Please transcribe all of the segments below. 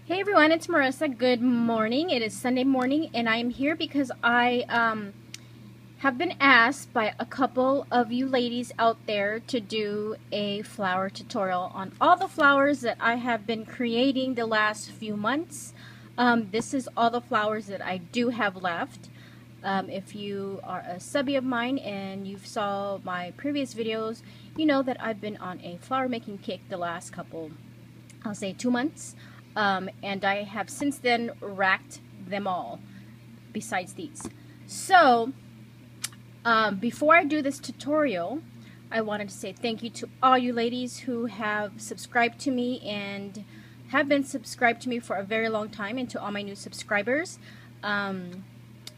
Hey everyone, it's Marissa. Good morning. It is Sunday morning and I am here because I have been asked by a couple of you ladies out there to do a flower tutorial on all the flowers that I have been creating the last few months. This is all the flowers that I do have left. If you are a subby of mine and you saw my previous videos, you know that I've been on a flower making kick the last couple, I'll say 2 months. And I have since then racked them all besides these. So before I do this tutorial, I wanted to say thank you to all you ladies who have subscribed to me and have been subscribed to me for a very long time, and to all my new subscribers. And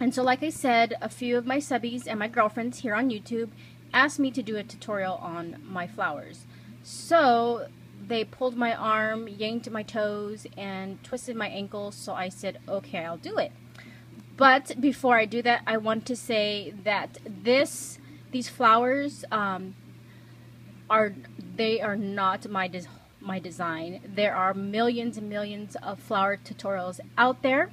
so like I said, a few of my subbies and my girlfriends here on YouTube asked me to do a tutorial on my flowers. So they pulled my arm, yanked my toes, and twisted my ankles, so I said, okay, I'll do it. But before I do that, I want to say that these flowers are not my design. There are millions and millions of flower tutorials out there.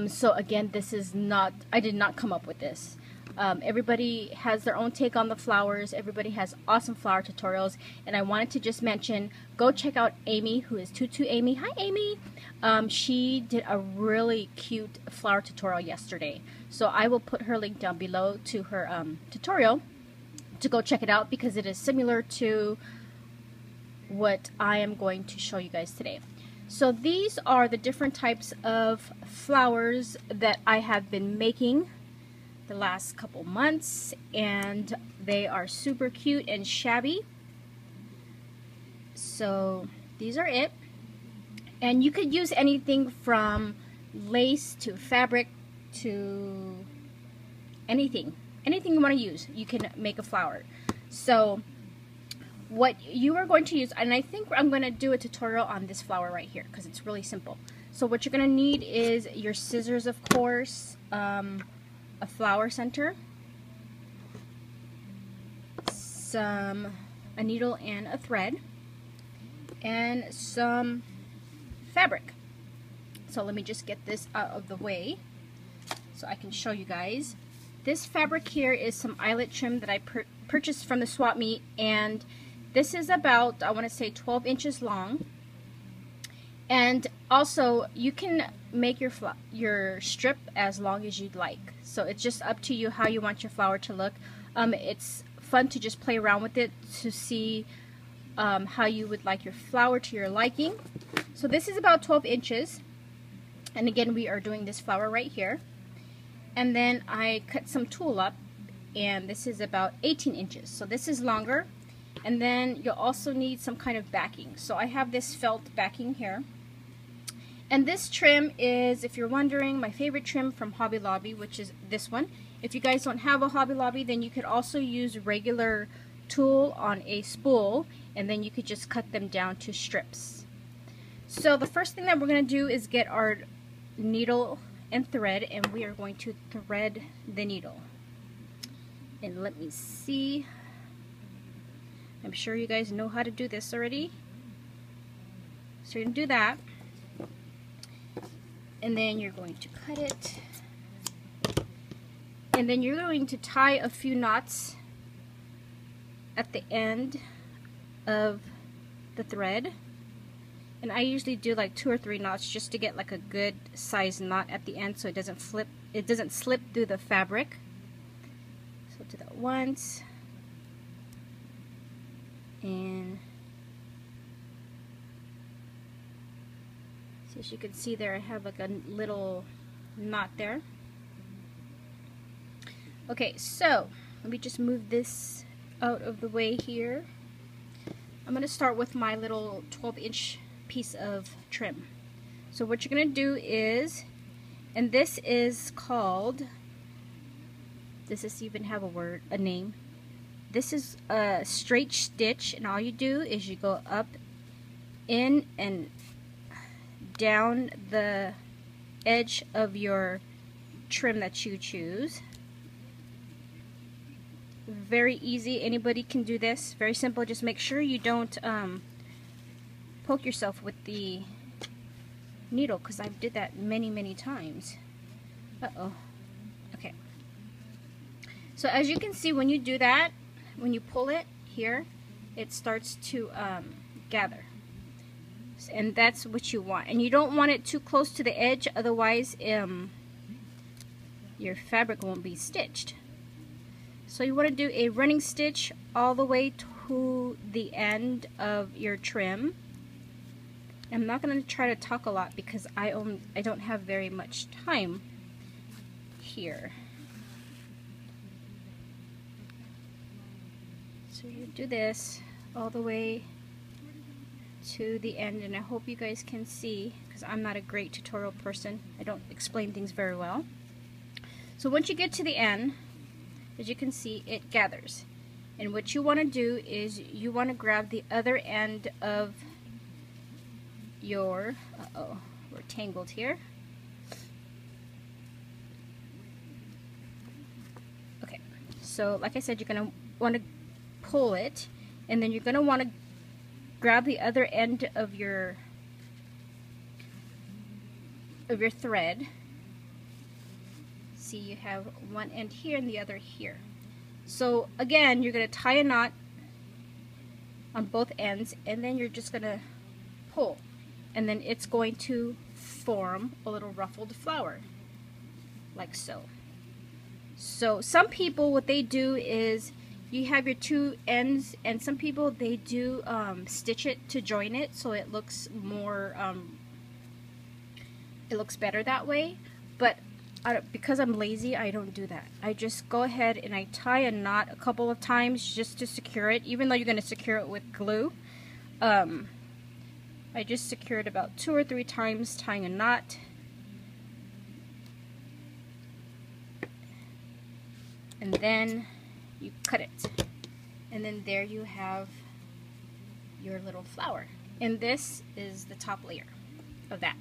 So again, this is not, I did not come up with this. Everybody has their own take on the flowers. Everybody has awesome flower tutorials, and I wanted to just mention, go check out Amy, who is Tutu Amy. Hi Amy. She did a really cute flower tutorial yesterday, so I will put her link down below to her tutorial to go check it out, because it is similar to what I am going to show you guys today. So these are the different types of flowers that I have been making the last couple months, and they are super cute and shabby. So these are it, and you could use anything from lace to fabric to anything you want to use. You can make a flower. So what you are going to use, and I think I'm going to do a tutorial on this flower right here because it's really simple. So what you're going to need is your scissors, of course, a flower center, a needle and a thread, and some fabric. So let me just get this out of the way so I can show you guys. This fabric here is some eyelet trim that I purchased from the swap meet, and this is about, I want to say, 12 inches long. And also, you can make your strip as long as you'd like. So it's just up to you how you want your flower to look. It's fun to just play around with it to see how you would like your flower to your liking. So this is about 12 inches. And again, we are doing this flower right here. And then I cut some tulle up, and this is about 18 inches. So this is longer. And then you'll also need some kind of backing. So I have this felt backing here. And this trim is, if you're wondering, my favorite trim from Hobby Lobby, which is this one. If you guys don't have a Hobby Lobby, then you could also use regular tulle on a spool, and then you could just cut them down to strips. So the first thing that we're going to do is get our needle and thread, and we are going to thread the needle. And let me see. I'm sure you guys know how to do this already. So you're going to do that. And then you're going to cut it. And then you're going to tie a few knots at the end of the thread. And I usually do like 2 or 3 knots just to get like a good size knot at the end so it doesn't slip through the fabric. So do that once. And so as you can see there, I have like a little knot there. Okay, so let me just move this out of the way here. I'm going to start with my little 12-inch piece of trim. So what you're going to do is, and this is called, does this even have a name? This is a straight stitch, and all you do is you go up, in, and down the edge of your trim that you choose. Very easy. Anybody can do this. Very simple. Just make sure you don't poke yourself with the needle because I did that many times. Uh-oh. Okay. So as you can see, when you do that, when you pull it here, it starts to gather. And that's what you want. And you don't want it too close to the edge, otherwise your fabric won't be stitched. So you want to do a running stitch all the way to the end of your trim. I'm not going to try to talk a lot because I don't have very much time here. So you do this all the way to the end, and I hope you guys can see because I'm not a great tutorial person. I don't explain things very well. So once you get to the end, as you can see, it gathers. And what you want to do is you want to grab the other end of your, uh-oh, we're tangled here. Okay, so like I said, you're going to want to pull it, and then you're going to want to grab the other end of your thread. See, you have one end here and the other here. So again, you're going to tie a knot on both ends, and then you're just going to pull, and then it's going to form a little ruffled flower like so. So some people, what they do is you have your two ends, and some people, they do stitch it to join it so it looks more it looks better that way. But because I'm lazy, I don't do that. I just go ahead and I tie a knot a couple of times just to secure it, even though you're going to secure it with glue. I just secure it about 2 or 3 times, tying a knot. And then you cut it. And then there you have your little flower. And this is the top layer of that.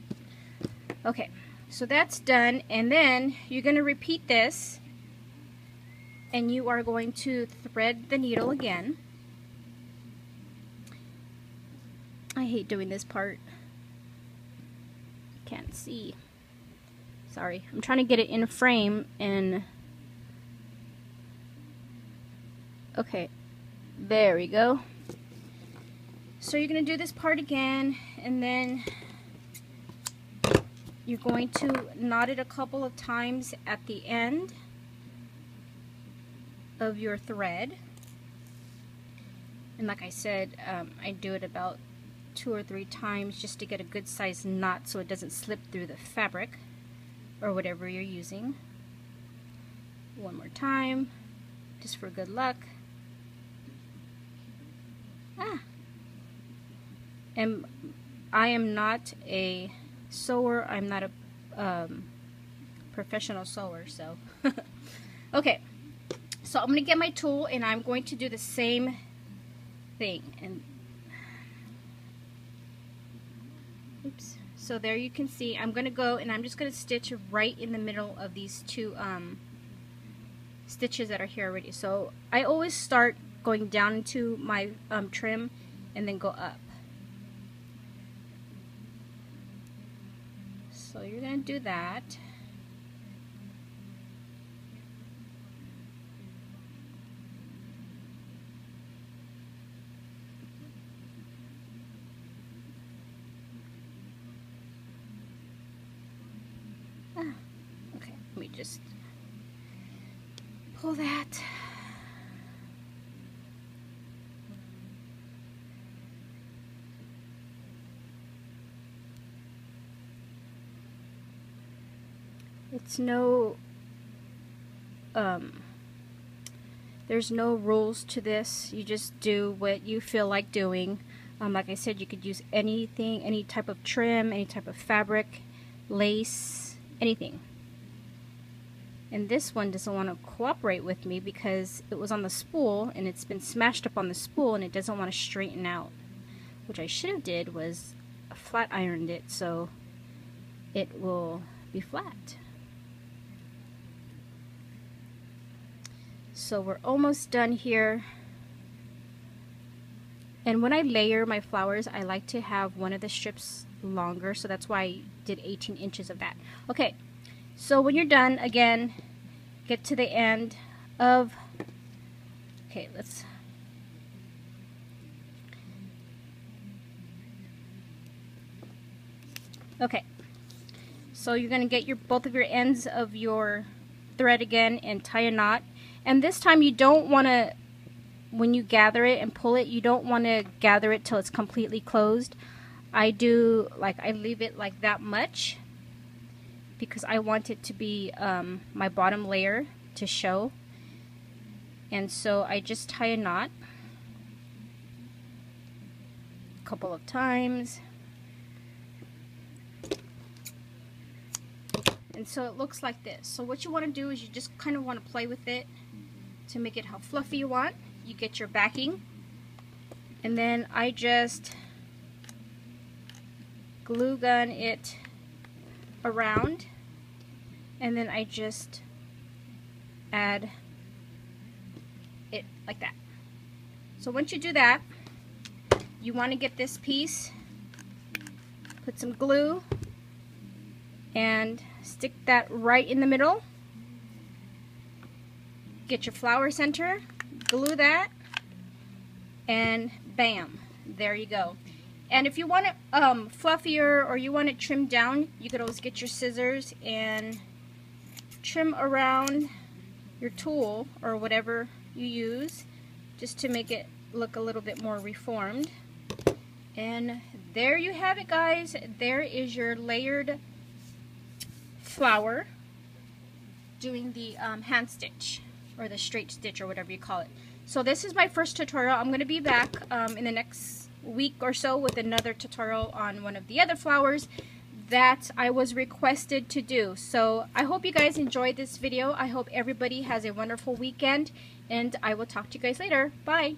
Okay. So that's done, and then you're going to repeat this, and you are going to thread the needle again. I hate doing this part. Can't see. Sorry. I'm trying to get it in frame, and okay. There we go. So you're going to do this part again, and then you're going to knot it a couple of times at the end of your thread. And like I said, I do it about 2 or 3 times just to get a good sized knot so it doesn't slip through the fabric or whatever you're using. One more time, just for good luck. And I am not a sewer. I'm not a professional sewer, so okay. So I'm gonna get my tool and I'm going to do the same thing. And oops. So there you can see I'm gonna go and I'm just gonna stitch right in the middle of these 2 stitches that are here already. So I always start going down into my trim and then go up. So you're going to do that. Okay, let me just pull that. It's no, there's no rules to this. You just do what you feel like doing. Like I said, you could use anything, any type of trim, any type of fabric, lace, anything. And this one doesn't want to cooperate with me because it was on the spool and it's been smashed up on the spool and it doesn't want to straighten out. Which I should have did was flat ironed it so it will be flat. So we're almost done here. And when I layer my flowers, I like to have one of the strips longer, so that's why I did 18 inches of that. Okay, so when you're done, again, get to the end of, okay, let's, okay, so you're going to get your both of your ends of your thread again and tie a knot. And this time you don't want to, when you gather it and pull it, you don't want to gather it till it's completely closed. I do, like, I leave it like that much because I want it to be my bottom layer to show. And so I just tie a knot a couple of times. And so it looks like this. So what you want to do is you just kind of want to play with it to make it how fluffy you want. You get your backing, and then I just glue gun it around, and then I just add it like that. So once you do that, you want to get this piece, put some glue, and stick that right in the middle. Get your flower center, glue that, and bam, there you go. And if you want it fluffier, or you want it trimmed down, you could always get your scissors and trim around your tool or whatever you use, just to make it look a little bit more reformed. And there you have it, guys. There is your layered flower doing the hand stitch, or the straight stitch, or whatever you call it. So this is my first tutorial. I'm going to be back in the next week or so with another tutorial on one of the other flowers that I was requested to do. So I hope you guys enjoyed this video. I hope everybody has a wonderful weekend, and I will talk to you guys later. Bye!